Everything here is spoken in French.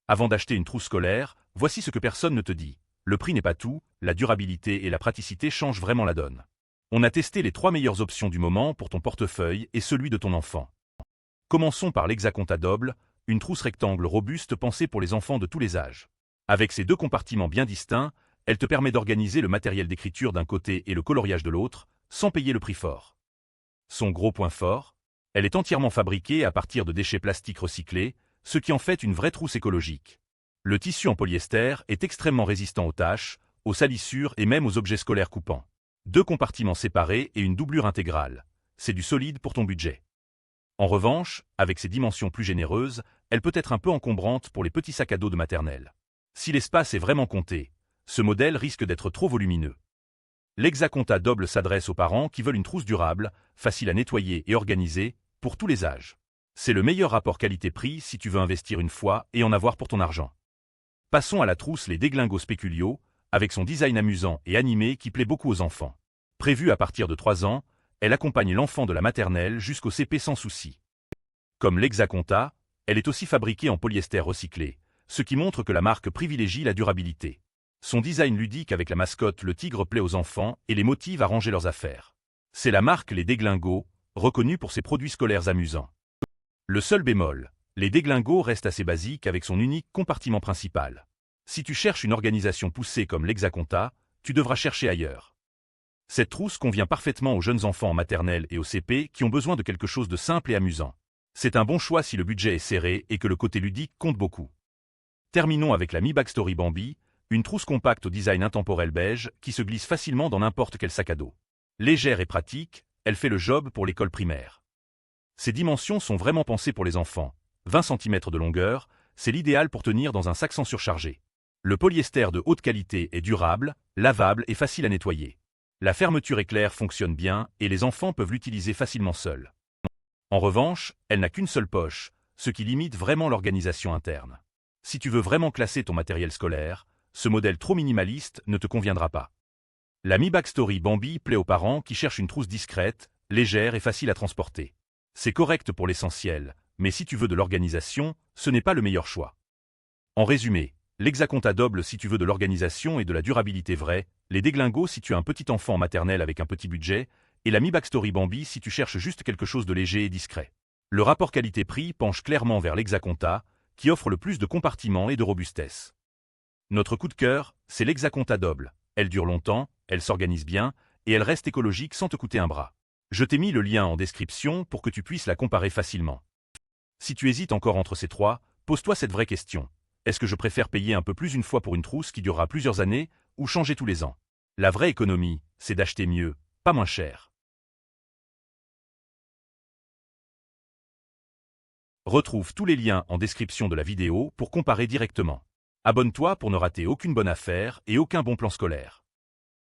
Avant d'acheter une trousse scolaire, voici ce que personne ne te dit. Le prix n'est pas tout, la durabilité et la praticité changent vraiment la donne. On a testé les 3 meilleures options du moment pour ton portefeuille et celui de ton enfant. Commençons par l'Hexaconta Doble, une trousse rectangle robuste pensée pour les enfants de tous les âges. Avec ses 2 compartiments bien distincts, elle te permet d'organiser le matériel d'écriture d'un côté et le coloriage de l'autre, sans payer le prix fort. Son gros point fort, elle est entièrement fabriquée à partir de déchets plastiques recyclés, ce qui en fait une vraie trousse écologique. Le tissu en polyester est extrêmement résistant aux taches, aux salissures et même aux objets scolaires coupants. 2 compartiments séparés et une doublure intégrale. C'est du solide pour ton budget. En revanche, avec ses dimensions plus généreuses, elle peut être un peu encombrante pour les petits sacs à dos de maternelle. Si l'espace est vraiment compté, ce modèle risque d'être trop volumineux. L'Hexaconta Doble s'adresse aux parents qui veulent une trousse durable, facile à nettoyer et organisée, pour tous les âges. C'est le meilleur rapport qualité-prix si tu veux investir une fois et en avoir pour ton argent. Passons à la trousse les Déglingos Speculio, avec son design amusant et animé qui plaît beaucoup aux enfants. Prévue à partir de 3 ans, elle accompagne l'enfant de la maternelle jusqu'au CP sans souci. Comme l'Hexaconta, elle est aussi fabriquée en polyester recyclé, ce qui montre que la marque privilégie la durabilité. Son design ludique avec la mascotte le tigre plaît aux enfants et les motive à ranger leurs affaires. C'est la marque Les Déglingos, reconnue pour ses produits scolaires amusants. Le seul bémol, les Déglingos restent assez basiques avec son unique compartiment principal. Si tu cherches une organisation poussée comme l'Hexaconta, tu devras chercher ailleurs. Cette trousse convient parfaitement aux jeunes enfants en maternelle et au CP qui ont besoin de quelque chose de simple et amusant. C'est un bon choix si le budget est serré et que le côté ludique compte beaucoup. Terminons avec la Mi Backstory Bambi, une trousse compacte au design intemporel beige qui se glisse facilement dans n'importe quel sac à dos. Légère et pratique, elle fait le job pour l'école primaire. Ses dimensions sont vraiment pensées pour les enfants. 20 cm de longueur, c'est l'idéal pour tenir dans un sac sans surcharger. Le polyester de haute qualité est durable, lavable et facile à nettoyer. La fermeture éclair fonctionne bien et les enfants peuvent l'utiliser facilement seuls. En revanche, elle n'a qu'une seule poche, ce qui limite vraiment l'organisation interne. Si tu veux vraiment classer ton matériel scolaire, ce modèle trop minimaliste ne te conviendra pas. La Mi Backstory Bambi plaît aux parents qui cherchent une trousse discrète, légère et facile à transporter. C'est correct pour l'essentiel, mais si tu veux de l'organisation, ce n'est pas le meilleur choix. En résumé, l'Hexaconta Doble si tu veux de l'organisation et de la durabilité vraie, les Déglingos si tu as un petit enfant en maternelle avec un petit budget, et la Mi Backstory Bambi si tu cherches juste quelque chose de léger et discret. Le rapport qualité-prix penche clairement vers l'Hexaconta, qui offre le plus de compartiments et de robustesse. Notre coup de cœur, c'est l'Hexaconta Doble. Elle dure longtemps, elle s'organise bien, et elle reste écologique sans te coûter un bras. Je t'ai mis le lien en description pour que tu puisses la comparer facilement. Si tu hésites encore entre ces 3, pose-toi cette vraie question. Est-ce que je préfère payer un peu plus une fois pour une trousse qui durera plusieurs années, ou changer tous les ans? La vraie économie, c'est d'acheter mieux, pas moins cher. Retrouve tous les liens en description de la vidéo pour comparer directement. Abonne-toi pour ne rater aucune bonne affaire et aucun bon plan scolaire.